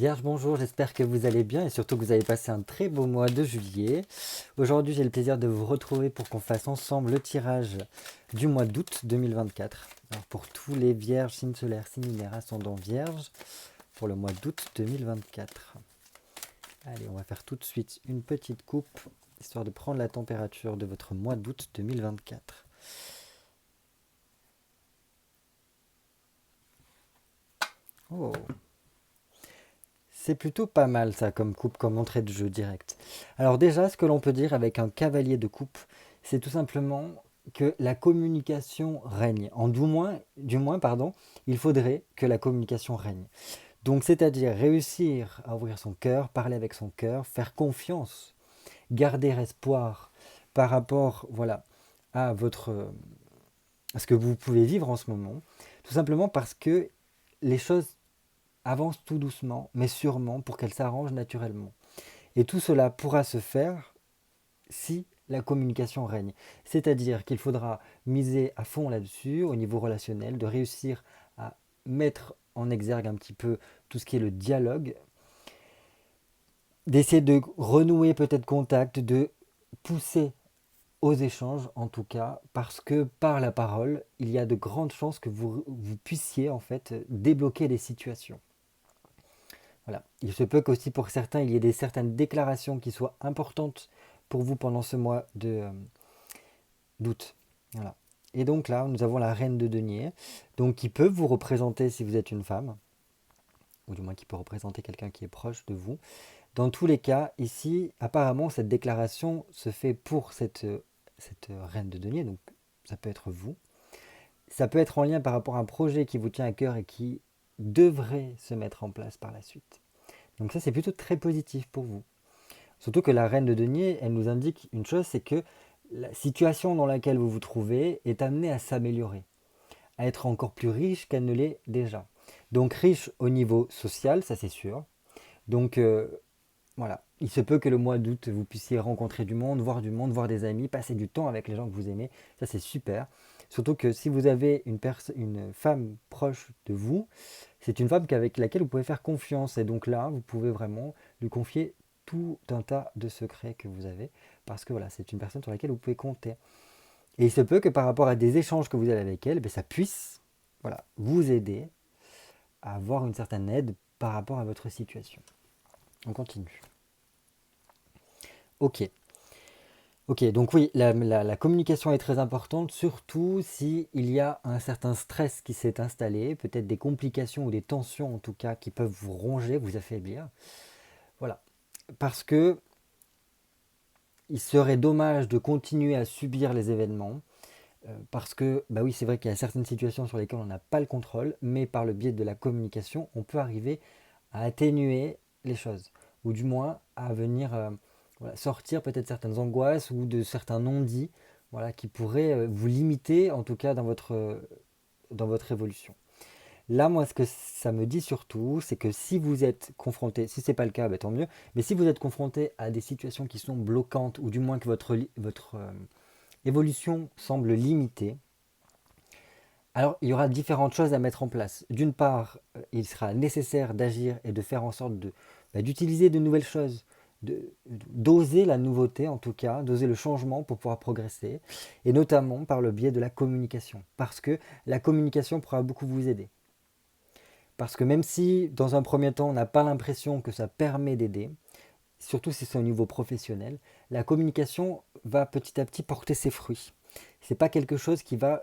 Vierge, bonjour, j'espère que vous allez bien et surtout que vous avez passé un très beau mois de juillet. Aujourd'hui, j'ai le plaisir de vous retrouver pour qu'on fasse ensemble le tirage du mois d'août 2024. Alors pour tous les vierges, signes solaires, signes lunaires, ascendant vierge, pour le mois d'août 2024. Allez, on va faire tout de suite une petite coupe, histoire de prendre la température de votre mois d'août 2024. Oh, c'est plutôt pas mal ça comme coupe, comme entrée de jeu direct. Alors déjà, ce que l'on peut dire avec un cavalier de coupe, c'est tout simplement que la communication règne. Du moins, pardon, il faudrait que la communication règne. Donc c'est-à-dire réussir à ouvrir son cœur, parler avec son cœur, faire confiance, garder espoir par rapport, voilà, à à ce que vous pouvez vivre en ce moment, tout simplement parce que les choses avance tout doucement, mais sûrement pour qu'elle s'arrange naturellement. Et tout cela pourra se faire si la communication règne. C'est-à-dire qu'il faudra miser à fond là-dessus, au niveau relationnel, de réussir à mettre en exergue un petit peu tout ce qui est le dialogue, d'essayer de renouer peut-être contact, de pousser aux échanges en tout cas, parce que par la parole, il y a de grandes chances que vous puissiez en fait débloquer des situations. Voilà. Il se peut qu'aussi pour certains, il y ait certaines déclarations qui soient importantes pour vous pendant ce mois d'août. Voilà. Et donc là, nous avons la reine de denier, donc qui peut vous représenter si vous êtes une femme, ou du moins qui peut représenter quelqu'un qui est proche de vous. Dans tous les cas, ici, apparemment, cette déclaration se fait pour cette reine de denier, donc ça peut être vous. Ça peut être en lien par rapport à un projet qui vous tient à cœur et qui devrait se mettre en place par la suite. Donc ça, c'est plutôt très positif pour vous. Surtout que la reine de denier, elle nous indique une chose, c'est que la situation dans laquelle vous vous trouvez est amenée à s'améliorer, à être encore plus riche qu'elle ne l'est déjà. Donc riche au niveau social, ça c'est sûr. Donc voilà, il se peut que le mois d'août, vous puissiez rencontrer du monde, voir des amis, passer du temps avec les gens que vous aimez. Ça c'est super. Surtout que si vous avez une femme proche de vous, c'est une femme avec laquelle vous pouvez faire confiance. Et donc là, vous pouvez vraiment lui confier tout un tas de secrets que vous avez. Parce que voilà, c'est une personne sur laquelle vous pouvez compter. Et il se peut que par rapport à des échanges que vous avez avec elle, ben, ça puisse voilà, vous aider à avoir une certaine aide par rapport à votre situation. On continue. Ok. Ok, donc oui, la communication est très importante, surtout s'il y a un certain stress qui s'est installé, peut-être des complications ou des tensions en tout cas qui peuvent vous ronger, vous affaiblir. Voilà. Parce que il serait dommage de continuer à subir les événements, parce que, bah oui, c'est vrai qu'il y a certaines situations sur lesquelles on n'a pas le contrôle, mais par le biais de la communication, on peut arriver à atténuer les choses, ou du moins à venir voilà, sortir peut-être certaines angoisses ou de certains non-dits voilà, qui pourraient vous limiter, en tout cas dans votre évolution. Là, moi, ce que ça me dit surtout, c'est que si vous êtes confronté, si ce n'est pas le cas, bah, tant mieux, mais si vous êtes confronté à des situations qui sont bloquantes, ou du moins que votre évolution semble limitée, alors il y aura différentes choses à mettre en place. D'une part, il sera nécessaire d'agir et de faire en sorte d'utiliser de nouvelles choses, d'oser la nouveauté en tout cas, d'oser le changement pour pouvoir progresser, et notamment par le biais de la communication, parce que la communication pourra beaucoup vous aider. Parce que même si dans un premier temps on n'a pas l'impression que ça permet d'aider, surtout si c'est au niveau professionnel, la communication va petit à petit porter ses fruits. C'est pas quelque chose qui va,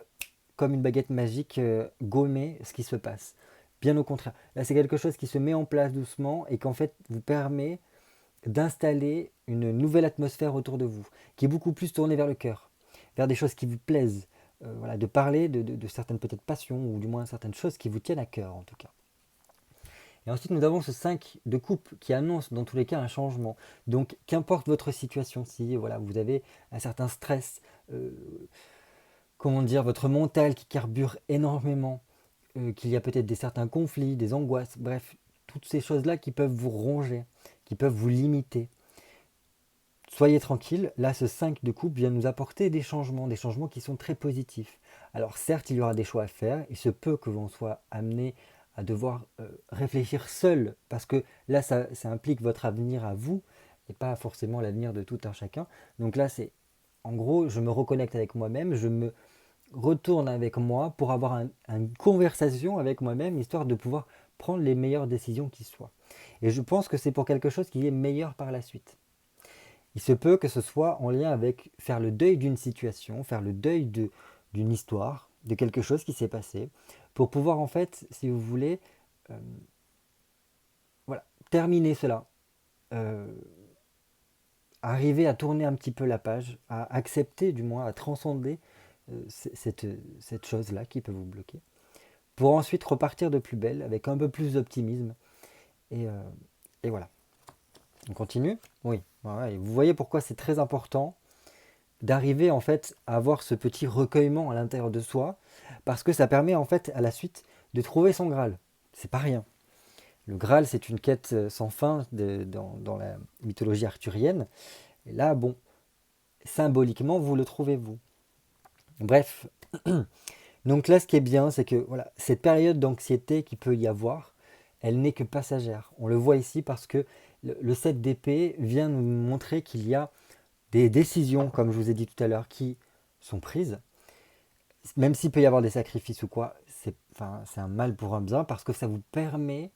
comme une baguette magique, gommer ce qui se passe. Bien au contraire. Là, c'est quelque chose qui se met en place doucement et qu'en fait vous permet d'installer une nouvelle atmosphère autour de vous, qui est beaucoup plus tournée vers le cœur, vers des choses qui vous plaisent. Voilà, de parler de certaines peut-être passions ou du moins certaines choses qui vous tiennent à cœur en tout cas. Et ensuite, nous avons ce 5 de coupe qui annonce dans tous les cas un changement. Donc, qu'importe votre situation, si voilà, vous avez un certain stress, euh, comment dire, votre mental qui carbure énormément, qu'il y a peut-être certains conflits, des angoisses, bref, toutes ces choses-là qui peuvent vous ronger, qui peuvent vous limiter. Soyez tranquille, là ce 5 de coupe vient nous apporter des changements qui sont très positifs. Alors certes, il y aura des choix à faire, il se peut que l'on soit amené à devoir réfléchir seul, parce que là, ça implique votre avenir à vous, et pas forcément l'avenir de tout un chacun. Donc là, c'est, en gros, je me reconnecte avec moi-même, je me retourne avec moi pour avoir une conversation avec moi-même, histoire de pouvoir prendre les meilleures décisions qui soient. Et je pense que c'est pour quelque chose qui est meilleur par la suite. Il se peut que ce soit en lien avec faire le deuil d'une situation, faire le deuil d'une histoire, de quelque chose qui s'est passé, pour pouvoir en fait, si vous voulez, euh, voilà, terminer cela, euh, arriver à tourner un petit peu la page, à accepter du moins, à transcender cette chose-là qui peut vous bloquer, pour ensuite repartir de plus belle, avec un peu plus d'optimisme, et, euh, et voilà. On continue. Oui, voilà. Et vous voyez pourquoi c'est très important d'arriver en fait à avoir ce petit recueillement à l'intérieur de soi, parce que ça permet en fait à la suite de trouver son Graal. C'est pas rien. Le Graal, c'est une quête sans fin dans la mythologie arthurienne. Et là, bon, symboliquement, vous le trouvez vous. Bref, donc là, ce qui est bien, c'est que voilà, cette période d'anxiété qu'il peut y avoir, elle n'est que passagère. On le voit ici parce que le 7 d'épée vient nous montrer qu'il y a des décisions, comme je vous ai dit tout à l'heure, qui sont prises. Même s'il peut y avoir des sacrifices ou quoi, c'est un mal pour un bien parce que ça vous permet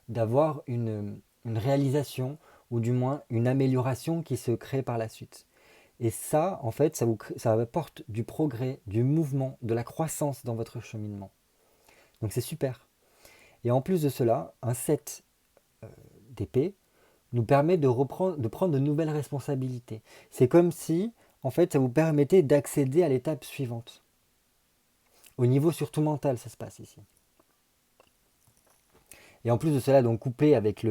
d'avoir une réalisation ou du moins une amélioration qui se crée par la suite. Et ça, en fait, ça apporte du progrès, du mouvement, de la croissance dans votre cheminement. Donc c'est super. Et en plus de cela, un 7 d'épée nous permet de prendre de nouvelles responsabilités. C'est comme si, en fait, ça vous permettait d'accéder à l'étape suivante. Au niveau surtout mental, ça se passe ici. Et en plus de cela, donc couplé avec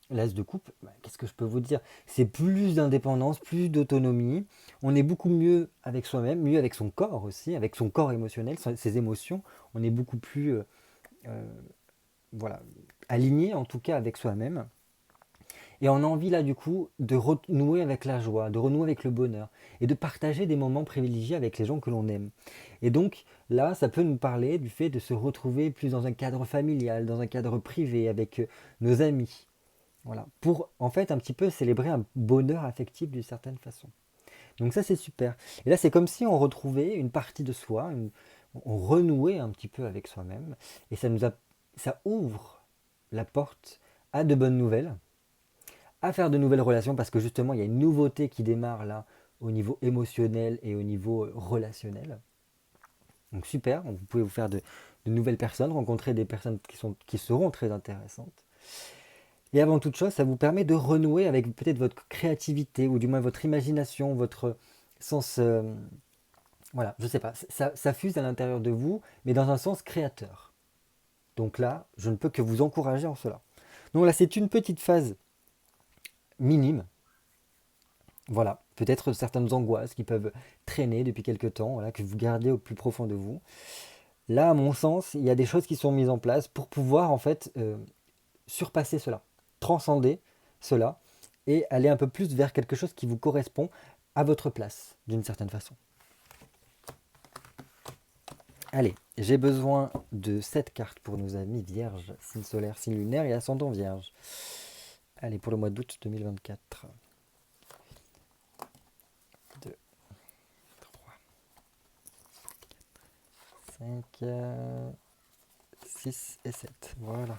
l'as de coupe, qu'est-ce que je peux vous dire? C'est plus d'indépendance, plus d'autonomie. On est beaucoup mieux avec soi-même, mieux avec son corps aussi, avec son corps émotionnel, ses émotions. On est beaucoup plus euh, voilà, aligné en tout cas avec soi-même. Et on a envie là du coup de renouer avec la joie, de renouer avec le bonheur et de partager des moments privilégiés avec les gens que l'on aime. Et donc là, ça peut nous parler du fait de se retrouver plus dans un cadre familial, dans un cadre privé avec nos amis. Voilà, pour en fait un petit peu célébrer un bonheur affectif d'une certaine façon. Donc ça c'est super. Et là c'est comme si on retrouvait une partie de soi, on renouait un petit peu avec soi-même et ça ouvre la porte à de bonnes nouvelles, à faire de nouvelles relations parce que justement il y a une nouveauté qui démarre là au niveau émotionnel et au niveau relationnel. Donc super, vous pouvez vous faire de nouvelles personnes, rencontrer des personnes qui seront très intéressantes. Et avant toute chose, ça vous permet de renouer avec peut-être votre créativité ou du moins votre imagination, votre sens... voilà, je sais pas, ça fuse à l'intérieur de vous, mais dans un sens créateur. Donc là, je ne peux que vous encourager en cela. Donc là, c'est une petite phase minime. Voilà, peut-être certaines angoisses qui peuvent traîner depuis quelque temps, voilà, que vous gardez au plus profond de vous. Là, à mon sens, il y a des choses qui sont mises en place pour pouvoir en fait surpasser cela, transcender cela et aller un peu plus vers quelque chose qui vous correspond à votre place, d'une certaine façon. Allez, j'ai besoin de 7 cartes pour nos amis vierges, signe solaire, signe lunaire et ascendant vierge. Allez, pour le mois d'août 2024. 2, 3, 5, 6 et 7. Voilà.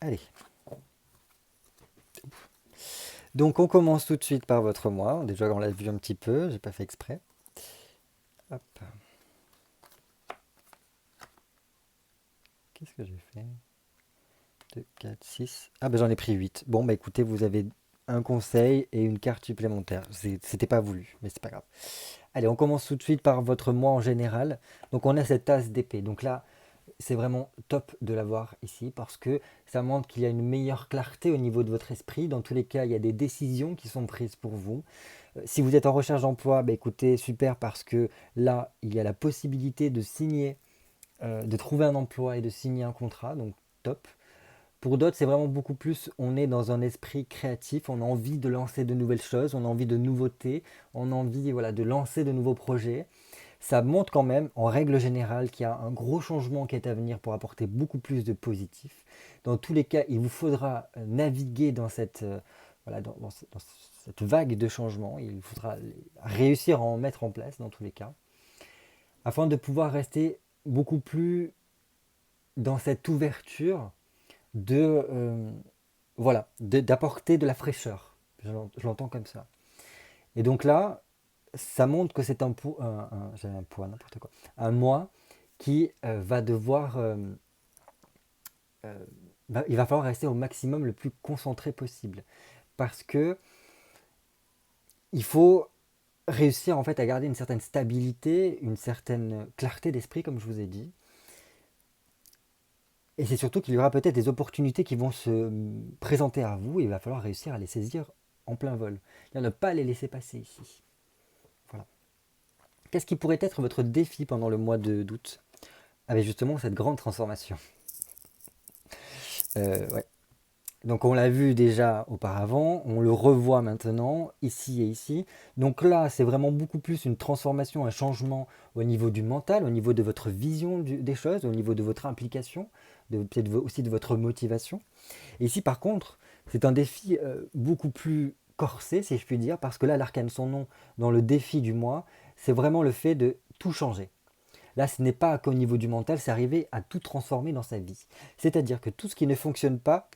Allez. Donc on commence tout de suite par votre mois. Déjà on l'a vu un petit peu, j'ai pas fait exprès. Hop. Qu'est-ce que j'ai fait? 2, 4, 6. Ah ben j'en ai pris 8. Bon bah écoutez, vous avez un conseil et une carte supplémentaire. C'était pas voulu, mais c'est pas grave. Allez, on commence tout de suite par votre mois en général. Donc on a cette tasse d'épée. Donc là, c'est vraiment top de l'avoir ici parce que ça montre qu'il y a une meilleure clarté au niveau de votre esprit. Dans tous les cas, il y a des décisions qui sont prises pour vous. Si vous êtes en recherche d'emploi, bah écoutez, super parce que là, il y a la possibilité de signer, de trouver un emploi et de signer un contrat. Donc top. Pour d'autres, c'est vraiment beaucoup plus, on est dans un esprit créatif, on a envie de lancer de nouvelles choses, on a envie de nouveautés, on a envie voilà, de lancer de nouveaux projets. ça montre quand même, en règle générale, qu'il y a un gros changement qui est à venir pour apporter beaucoup plus de positif. Dans tous les cas, il vous faudra naviguer dans voilà, dans cette vague de changement. Il faudra réussir à en mettre en place dans tous les cas, afin de pouvoir rester beaucoup plus dans cette ouverture voilà, d'apporter de la fraîcheur. Je l'entends comme ça. Et donc là, ça montre que c'est j'avais un poids, n'importe quoi, un moi qui va devoir, il va falloir rester au maximum le plus concentré possible, parce que il faut réussir en fait à garder une certaine stabilité, une certaine clarté d'esprit, comme je vous ai dit. Et c'est surtout qu'il y aura peut-être des opportunités qui vont se présenter à vous et il va falloir réussir à les saisir en plein vol. Et ne pas les laisser passer ici. Voilà. Qu'est-ce qui pourrait être votre défi pendant le mois d'août? Avec justement cette grande transformation. Ouais. Donc on l'a vu déjà auparavant, on le revoit maintenant, ici et ici. Donc là, c'est vraiment beaucoup plus une transformation, un changement au niveau du mental, au niveau de votre vision des choses, au niveau de votre implication, peut-être aussi de votre motivation. Et ici, par contre, c'est un défi beaucoup plus corsé, si je puis dire, parce que là, l'arcane son nom, dans le défi du mois, c'est vraiment le fait de tout changer. Là, ce n'est pas qu'au niveau du mental, c'est arriver à tout transformer dans sa vie. C'est-à-dire que tout ce qui ne fonctionne pas,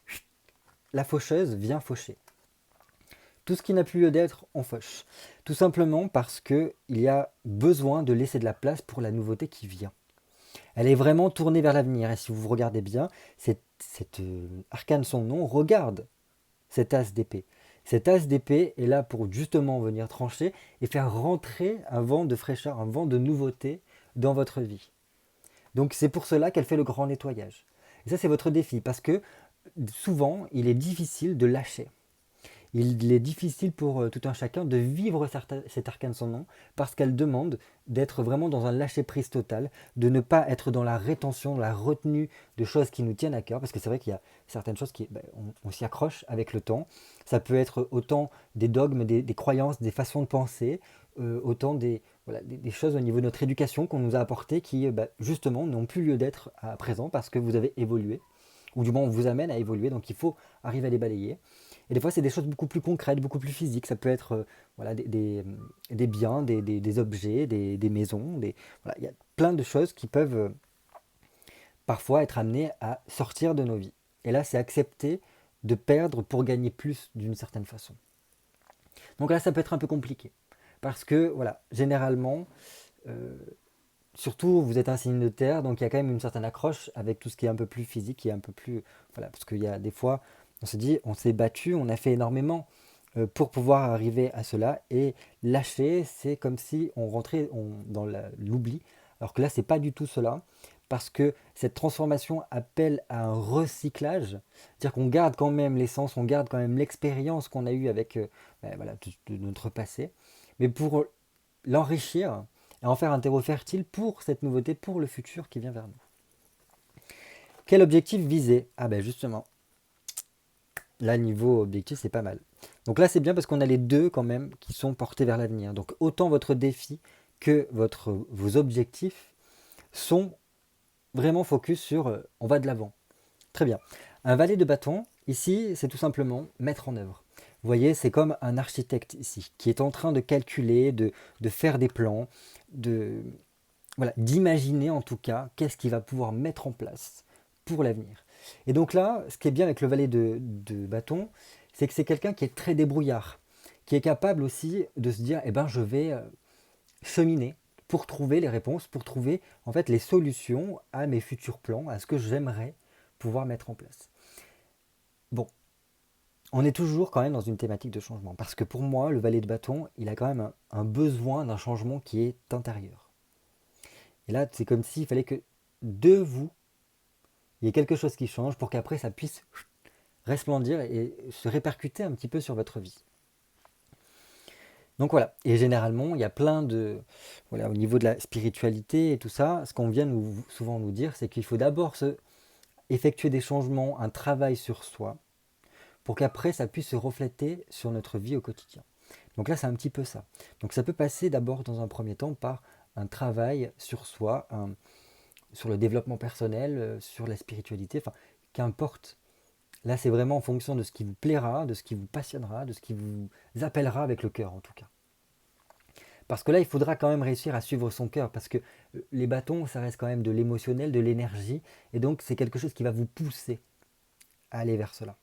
la faucheuse vient faucher. Tout ce qui n'a plus lieu d'être, on fauche. Tout simplement parce qu'il y a besoin de laisser de la place pour la nouveauté qui vient. Elle est vraiment tournée vers l'avenir. Et si vous regardez bien, cette arcane son nom regarde cet as d'épée. Cet as d'épée est là pour justement venir trancher et faire rentrer un vent de fraîcheur, un vent de nouveauté dans votre vie. Donc c'est pour cela qu'elle fait le grand nettoyage. Et ça c'est votre défi parce que souvent il est difficile de lâcher. Il est difficile pour tout un chacun de vivre cet arcane sans nom parce qu'elle demande d'être vraiment dans un lâcher-prise total, de ne pas être dans la rétention, la retenue de choses qui nous tiennent à cœur, parce que c'est vrai qu'il y a certaines choses on s'y accroche avec le temps. Ça peut être autant des dogmes, des croyances, des façons de penser, autant voilà, des choses au niveau de notre éducation qu'on nous a apportées qui justement n'ont plus lieu d'être à présent parce que vous avez évolué, ou du moins on vous amène à évoluer, donc il faut arriver à les balayer. Et des fois, c'est des choses beaucoup plus concrètes, beaucoup plus physiques. Ça peut être voilà, des biens, des objets, des maisons. Voilà, il y a plein de choses qui peuvent parfois être amenées à sortir de nos vies. Et là, c'est accepter de perdre pour gagner plus d'une certaine façon. Donc là, ça peut être un peu compliqué. Parce que, voilà, généralement, surtout, vous êtes un signe de terre, donc il y a quand même une certaine accroche avec tout ce qui est un peu plus physique, qui est un peu plus... Voilà, parce qu'il y a des fois, on se dit, on s'est battu, on a fait énormément pour pouvoir arriver à cela, et lâcher, c'est comme si on rentrait dans l'oubli, alors que là, c'est pas du tout cela, parce que cette transformation appelle à un recyclage, c'est-à-dire qu'on garde quand même l'essence, on garde quand même l'expérience qu'on a eue avec voilà, de notre passé, mais pour l'enrichir, et en faire un terreau fertile pour cette nouveauté, pour le futur qui vient vers nous. Quel objectif viser? Ah ben justement, là niveau objectif c'est pas mal. Donc là c'est bien parce qu'on a les deux quand même qui sont portés vers l'avenir. Donc autant votre défi que vos objectifs sont vraiment focus sur on va de l'avant. Très bien. Un valet de bâton, ici c'est tout simplement mettre en œuvre. Vous voyez, c'est comme un architecte ici, qui est en train de calculer, de faire des plans, voilà, d'imaginer en tout cas qu'est-ce qu'il va pouvoir mettre en place pour l'avenir. Et donc là, ce qui est bien avec le valet de bâton, c'est que c'est quelqu'un qui est très débrouillard, qui est capable aussi de se dire, eh ben, je vais cheminer pour trouver les réponses, pour trouver en fait les solutions à mes futurs plans, à ce que j'aimerais pouvoir mettre en place. Bon, on est toujours quand même dans une thématique de changement, parce que pour moi, le valet de bâton, il a quand même un besoin d'un changement qui est intérieur. Et là, c'est comme s'il fallait que de vous, il y ait quelque chose qui change pour qu'après ça puisse resplendir et se répercuter un petit peu sur votre vie. Donc voilà, et généralement, il y a plein de... Voilà, au niveau de la spiritualité et tout ça, ce qu'on vient souvent nous dire, c'est qu'il faut d'abord effectuer des changements, un travail sur soi, pour qu'après ça puisse se refléter sur notre vie au quotidien. Donc là, c'est un petit peu ça. Donc ça peut passer d'abord dans un premier temps par un travail sur soi, sur le développement personnel, sur la spiritualité, enfin, qu'importe. Là, c'est vraiment en fonction de ce qui vous plaira, de ce qui vous passionnera, de ce qui vous appellera avec le cœur en tout cas. Parce que là, il faudra quand même réussir à suivre son cœur, parce que les bâtons, ça reste quand même de l'émotionnel, de l'énergie, et donc c'est quelque chose qui va vous pousser à aller vers cela.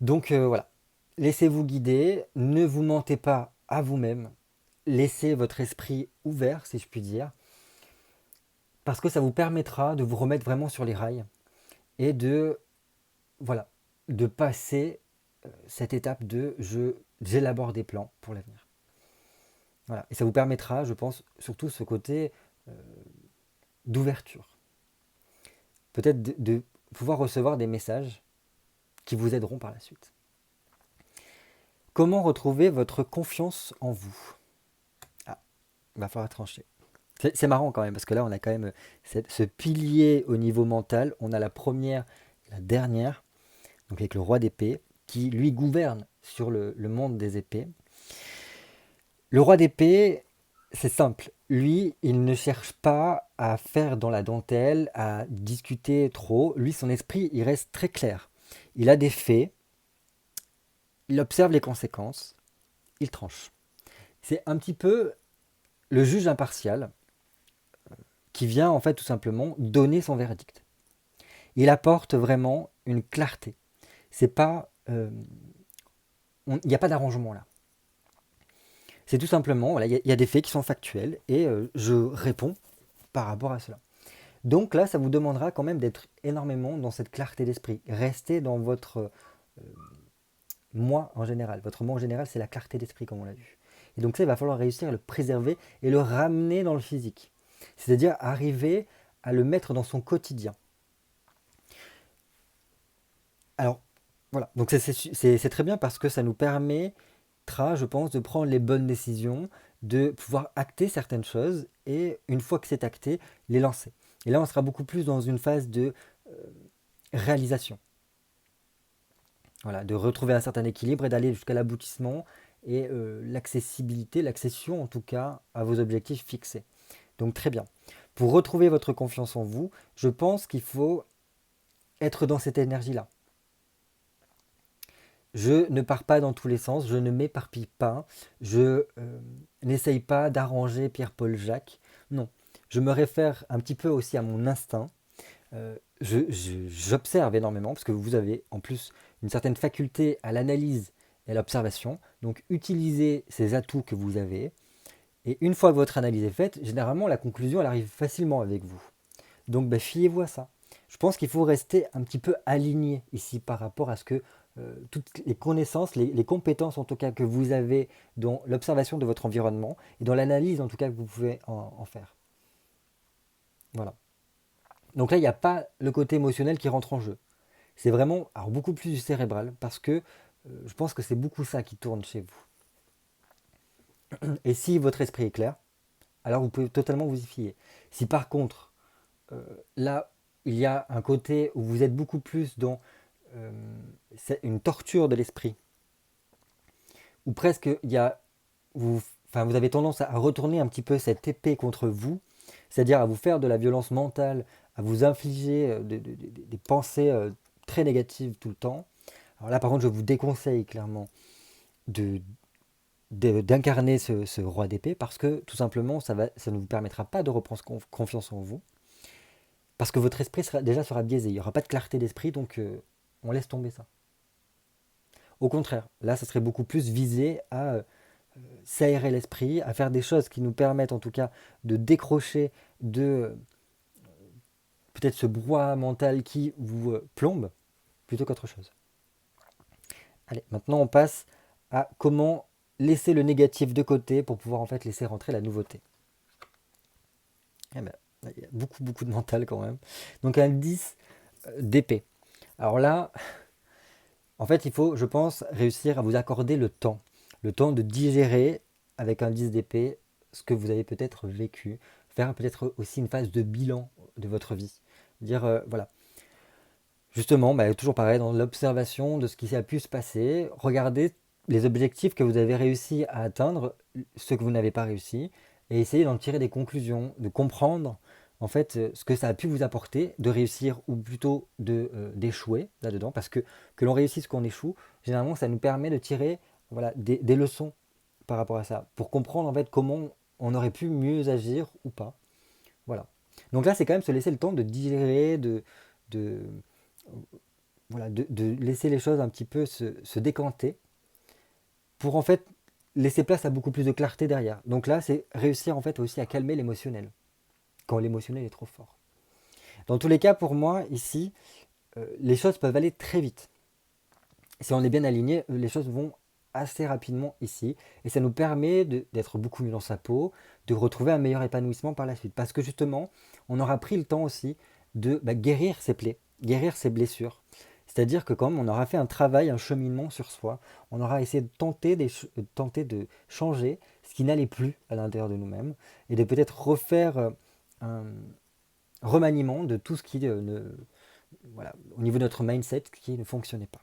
Donc voilà, laissez-vous guider, ne vous mentez pas à vous-même, laissez votre esprit ouvert, si je puis dire, parce que ça vous permettra de vous remettre vraiment sur les rails et de, voilà, de passer cette étape de j'élabore des plans pour l'avenir. Voilà. Et ça vous permettra, je pense, surtout ce côté euh, d'ouverture. Peut-être de pouvoir recevoir des messages qui vous aideront par la suite. Comment retrouver votre confiance en vous? Ah, il va falloir trancher. C'est marrant quand même, parce que là, on a quand même ce pilier au niveau mental. On a la première, la dernière, donc avec le roi d'épée, qui lui gouverne sur le monde des épées. Le roi d'épée, c'est simple. Lui, il ne cherche pas à faire dans la dentelle, à discuter trop. Lui, son esprit, il reste très clair. Il a des faits, il observe les conséquences, il tranche. C'est un petit peu le juge impartial qui vient en fait tout simplement donner son verdict. Il apporte vraiment une clarté. C'est pas, il n'y a pas d'arrangement là. C'est tout simplement, voilà, il y a des faits qui sont factuels et je réponds par rapport à cela. Donc là, ça vous demandera quand même d'être énormément dans cette clarté d'esprit. Restez dans votre moi en général. Votre moi en général, c'est la clarté d'esprit, comme on l'a vu. Et donc ça, il va falloir réussir à le préserver et le ramener dans le physique. C'est-à-dire arriver à le mettre dans son quotidien. Alors, voilà. Donc c'est très bien parce que ça nous permettra, je pense, de prendre les bonnes décisions, de pouvoir acter certaines choses et une fois que c'est acté, les lancer. Et là, on sera beaucoup plus dans une phase de réalisation. Voilà, de retrouver un certain équilibre et d'aller jusqu'à l'aboutissement et l'accessibilité, l'accession en tout cas à vos objectifs fixés. Donc très bien. Pour retrouver votre confiance en vous, je pense qu'il faut être dans cette énergie-là. Je ne pars pas dans tous les sens, je ne m'éparpille pas, je n'essaye pas d'arranger Pierre-Paul Jacques. Non, je me réfère un petit peu aussi à mon instinct. J'observe énormément parce que vous avez en plus une certaine faculté à l'analyse et à l'observation. Donc utilisez ces atouts que vous avez. Et une fois que votre analyse est faite, généralement la conclusion elle arrive facilement avec vous. Donc fiez-vous à ça. Je pense qu'il faut rester un petit peu aligné ici par rapport à ce que toutes les connaissances, les compétences en tout cas que vous avez dans l'observation de votre environnement et dans l'analyse en tout cas que vous pouvez en faire. Voilà. Donc là, il n'y a pas le côté émotionnel qui rentre en jeu. C'est vraiment alors, beaucoup plus du cérébral parce que je pense que c'est beaucoup ça qui tourne chez vous. Et si votre esprit est clair, alors vous pouvez totalement vous y fier. Si par contre, là, il y a un côté où vous êtes beaucoup plus dans une torture de l'esprit, ou presque il y a, vous avez tendance à retourner un petit peu cette épée contre vous, c'est-à-dire à vous faire de la violence mentale, à vous infliger des pensées très négatives tout le temps. Alors là, par contre, je vous déconseille clairement d'incarner ce roi d'épée parce que tout simplement, ça ne vous permettra pas de reprendre confiance en vous. Parce que votre esprit sera biaisé, il n'y aura pas de clarté d'esprit, donc on laisse tomber ça. Au contraire, là, ça serait beaucoup plus visé à s'aérer l'esprit, à faire des choses qui nous permettent en tout cas de décrocher de peut-être ce brouhaha mental qui vous plombe plutôt qu'autre chose. Allez, maintenant on passe à comment laisser le négatif de côté pour pouvoir en fait laisser rentrer la nouveauté. Eh ben, il y a beaucoup de mental quand même. Donc un 10 d'épée. Alors là, en fait, il faut, je pense, réussir à vous accorder le temps de digérer avec un 10 d'épée ce que vous avez peut-être vécu, faire peut-être aussi une phase de bilan de votre vie. Dire, voilà, justement, toujours pareil, dans l'observation de ce qui a pu se passer, regardez les objectifs que vous avez réussi à atteindre, ceux que vous n'avez pas réussi, et essayer d'en tirer des conclusions, de comprendre en fait ce que ça a pu vous apporter, de réussir ou plutôt d'échouer là-dedans, parce que l'on réussisse ou qu'on échoue, généralement ça nous permet de tirer voilà, des leçons par rapport à ça, pour comprendre en fait comment on aurait pu mieux agir ou pas. Voilà. Donc là, c'est quand même se laisser le temps de digérer, de, voilà, de laisser les choses un petit peu se décanter pour en fait laisser place à beaucoup plus de clarté derrière. Donc là, c'est réussir en fait aussi à calmer l'émotionnel, quand l'émotionnel est trop fort. Dans tous les cas, pour moi, ici, les choses peuvent aller très vite. Si on est bien aligné, les choses vont assez rapidement ici. Et ça nous permet d'être beaucoup mieux dans sa peau, de retrouver un meilleur épanouissement par la suite. Parce que justement, on aura pris le temps aussi de guérir ses plaies, guérir ses blessures. C'est-à-dire que quand même, on aura fait un travail, un cheminement sur soi, on aura essayé de tenter de changer ce qui n'allait plus à l'intérieur de nous-mêmes et de peut-être refaire un remaniement de tout ce qui voilà, au niveau de notre mindset qui ne fonctionnait pas.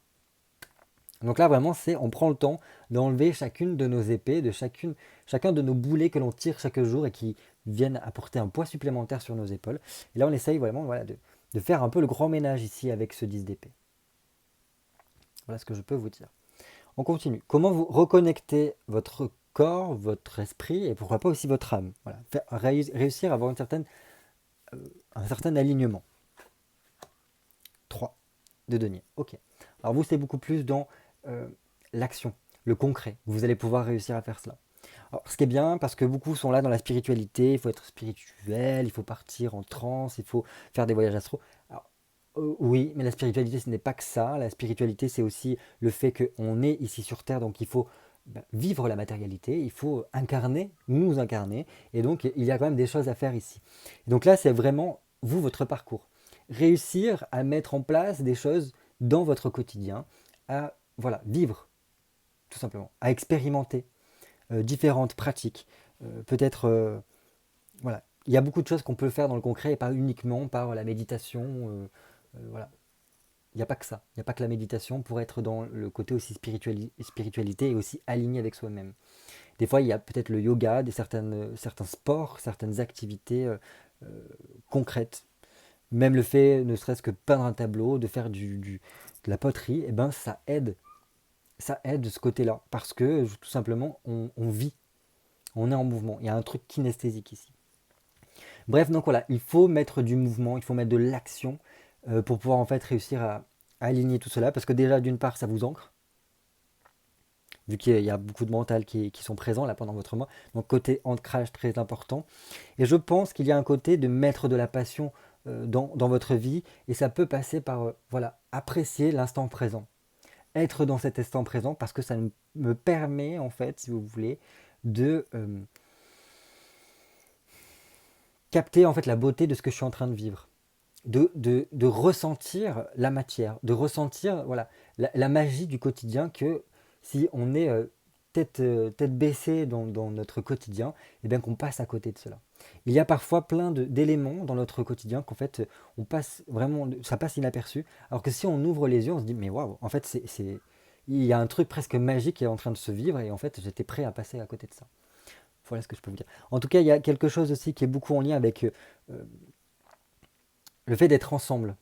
Donc là, vraiment, on prend le temps d'enlever chacune de nos épées, chacun de nos boulets que l'on tire chaque jour et qui viennent apporter un poids supplémentaire sur nos épaules. Et là, on essaye vraiment voilà, de faire un peu le grand ménage ici avec ce 10 d'épée. Voilà ce que je peux vous dire. On continue. Comment vous reconnectez votre corps, votre esprit et pourquoi pas aussi votre âme. Voilà. Réussir à avoir un certain alignement. 3 de denier. Ok. Alors vous, c'est beaucoup plus dans l'action, le concret. Vous allez pouvoir réussir à faire cela. Alors, ce qui est bien, parce que beaucoup sont là dans la spiritualité, il faut être spirituel, il faut partir en transe, il faut faire des voyages astro. Alors, oui, mais la spiritualité, ce n'est pas que ça. La spiritualité, c'est aussi le fait qu'on est ici sur Terre, donc il faut vivre la matérialité, il faut nous incarner, et donc il y a quand même des choses à faire ici. Et donc là, c'est vraiment vous, votre parcours. Réussir à mettre en place des choses dans votre quotidien, à voilà, vivre, tout simplement, à expérimenter différentes pratiques. Peut-être, voilà, il y a beaucoup de choses qu'on peut faire dans le concret et pas uniquement par la méditation. Voilà, il n'y a pas que ça. Il n'y a pas que la méditation pour être dans le côté aussi spiritualité et aussi aligné avec soi-même. Des fois, il y a peut-être le yoga, certains sports, certaines activités concrètes. Même le fait, ne serait-ce que peindre un tableau, de faire de la poterie, eh ben, ça aide de ce côté-là. Parce que tout simplement, on vit, on est en mouvement. Il y a un truc kinesthésique ici. Bref, donc voilà, il faut mettre du mouvement, il faut mettre de l'action pour pouvoir en fait réussir à aligner tout cela. Parce que déjà, d'une part, ça vous ancre, vu qu'il y a beaucoup de mental qui sont présents là pendant votre mois. Donc côté ancrage très important. Et je pense qu'il y a un côté de mettre de la passion dans votre vie. Et ça peut passer par voilà, apprécier l'instant présent. Être dans cet instant présent parce que ça me permet en fait, si vous voulez, de capter en fait la beauté de ce que je suis en train de vivre. De ressentir la matière, de ressentir voilà, la magie du quotidien que si on est tête baissée dans notre quotidien, et bien qu'on passe à côté de cela. Il y a parfois plein d'éléments dans notre quotidien qu'en fait on passe vraiment, ça passe inaperçu, alors que si on ouvre les yeux, on se dit mais waouh, en fait il y a un truc presque magique qui est en train de se vivre et en fait j'étais prêt à passer à côté de ça. Voilà ce que je peux vous dire. En tout cas, il y a quelque chose aussi qui est beaucoup en lien avec le fait d'être ensemble,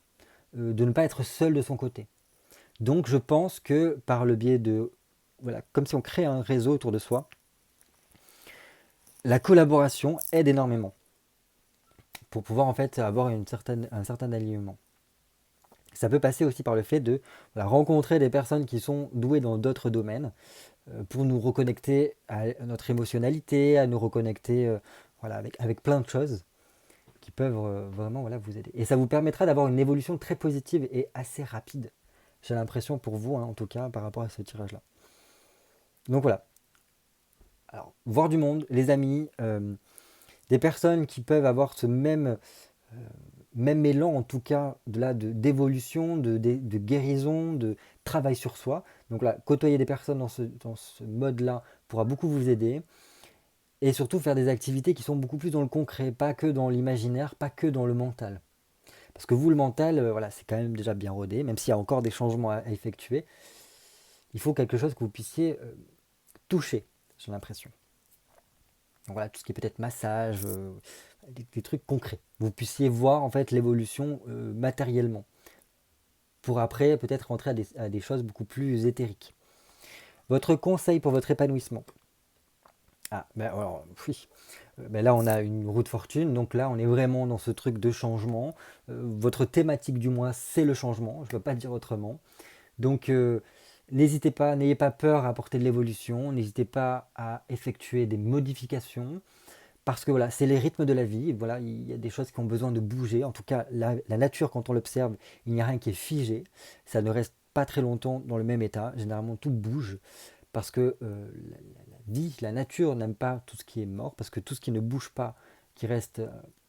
de ne pas être seul de son côté. Donc je pense que par le biais de, voilà, comme si on crée un réseau autour de soi, la collaboration aide énormément pour pouvoir en fait avoir un certain alignement. Ça peut passer aussi par le fait de voilà, rencontrer des personnes qui sont douées dans d'autres domaines pour nous reconnecter à notre émotionnalité, à nous reconnecter voilà, avec plein de choses qui peuvent vraiment voilà, vous aider. Et ça vous permettra d'avoir une évolution très positive et assez rapide. J'ai l'impression pour vous, hein, en tout cas, par rapport à ce tirage-là. Donc voilà. Alors, voir du monde, les amis, des personnes qui peuvent avoir ce même élan, en tout cas, d'évolution, de guérison, de travail sur soi. Donc là, côtoyer des personnes dans ce mode-là pourra beaucoup vous aider. Et surtout faire des activités qui sont beaucoup plus dans le concret, pas que dans l'imaginaire, pas que dans le mental. Parce que vous, le mental, voilà, c'est quand même déjà bien rodé, même s'il y a encore des changements à effectuer. Il faut quelque chose que vous puissiez toucher, j'ai l'impression. Donc voilà, tout ce qui est peut-être massage, des trucs concrets. Vous puissiez voir en fait l'évolution matériellement. Pour après peut-être rentrer à des choses beaucoup plus éthériques. Votre conseil pour votre épanouissement. Ah, ben alors, oui. Ben là, on a une roue de fortune, donc là, on est vraiment dans ce truc de changement. Votre thématique, du moins, c'est le changement, je ne peux pas dire autrement. Donc, n'hésitez pas, n'ayez pas peur à apporter de l'évolution, n'hésitez pas à effectuer des modifications, parce que voilà, c'est les rythmes de la vie, voilà, il y a des choses qui ont besoin de bouger. En tout cas, la nature, quand on l'observe, il n'y a rien qui est figé, ça ne reste pas très longtemps dans le même état, généralement tout bouge, parce que la vie, la nature n'aime pas tout ce qui est mort, parce que tout ce qui ne bouge pas, qui reste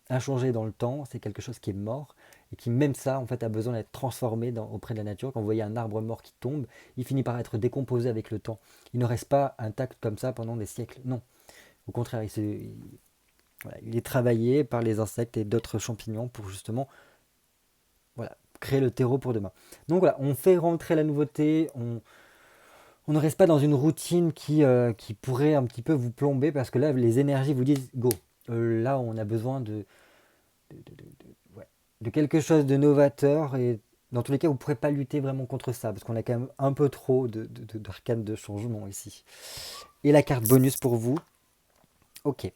inchangé dans le temps, c'est quelque chose qui est mort, et qui même ça, en fait, a besoin d'être transformé auprès de la nature. Quand vous voyez un arbre mort qui tombe, il finit par être décomposé avec le temps. Il ne reste pas intact comme ça pendant des siècles, non. Au contraire, voilà, il est travaillé par les insectes et d'autres champignons pour justement voilà, créer le terreau pour demain. Donc voilà, on fait rentrer la nouveauté, on ne reste pas dans une routine qui pourrait un petit peu vous plomber parce que là, les énergies vous disent go. Là, on a besoin ouais, de quelque chose de novateur et dans tous les cas, vous ne pourrez pas lutter vraiment contre ça parce qu'on a quand même un peu trop d'arcanes de changement ici. Et la carte bonus pour vous. Ok.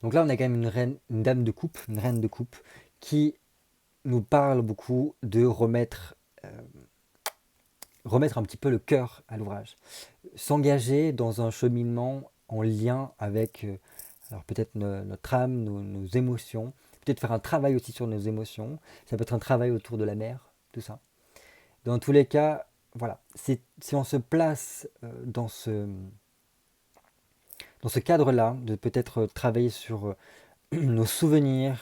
Donc là, on a quand même une reine, une dame de coupe, une reine de coupe qui nous parle beaucoup de remettre un petit peu le cœur à l'ouvrage. S'engager dans un cheminement en lien avec alors peut-être notre âme, nos émotions, peut-être faire un travail aussi sur nos émotions, ça peut être un travail autour de la mer, tout ça. Dans tous les cas, voilà, si on se place dans ce cadre-là, de peut-être travailler sur nos souvenirs,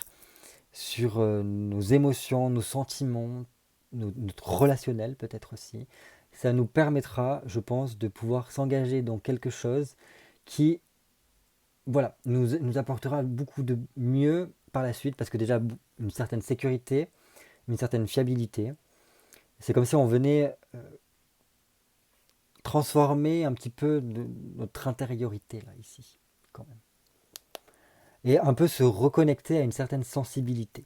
sur nos émotions, nos sentiments, notre relationnel peut-être aussi. Ça nous permettra, je pense, de pouvoir s'engager dans quelque chose qui, voilà, nous apportera beaucoup de mieux par la suite, parce que déjà une certaine sécurité, une certaine fiabilité. C'est comme si on venait transformer un petit peu notre intériorité là ici, quand même, et un peu se reconnecter à une certaine sensibilité,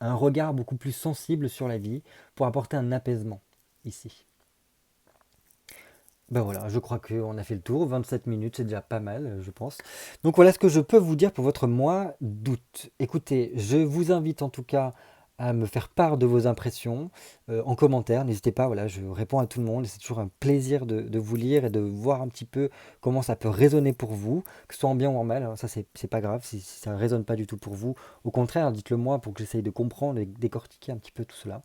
un regard beaucoup plus sensible sur la vie pour apporter un apaisement ici. Ben voilà, je crois qu'on a fait le tour. 27 minutes, c'est déjà pas mal, je pense. Donc voilà ce que je peux vous dire pour votre mois d'août. Écoutez, je vous invite en tout cas à me faire part de vos impressions en commentaire. N'hésitez pas, voilà, je réponds à tout le monde. C'est toujours un plaisir de vous lire et de voir un petit peu comment ça peut résonner pour vous, que ce soit en bien ou en mal. Alors ça, c'est pas grave si ça ne résonne pas du tout pour vous. Au contraire, dites-le moi pour que j'essaye de comprendre et décortiquer un petit peu tout cela.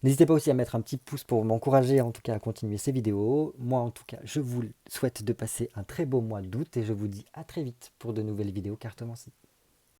N'hésitez pas aussi à mettre un petit pouce pour m'encourager en tout cas à continuer ces vidéos. Moi en tout cas, je vous souhaite de passer un très beau mois d'août et je vous dis à très vite pour de nouvelles vidéos cartomancie.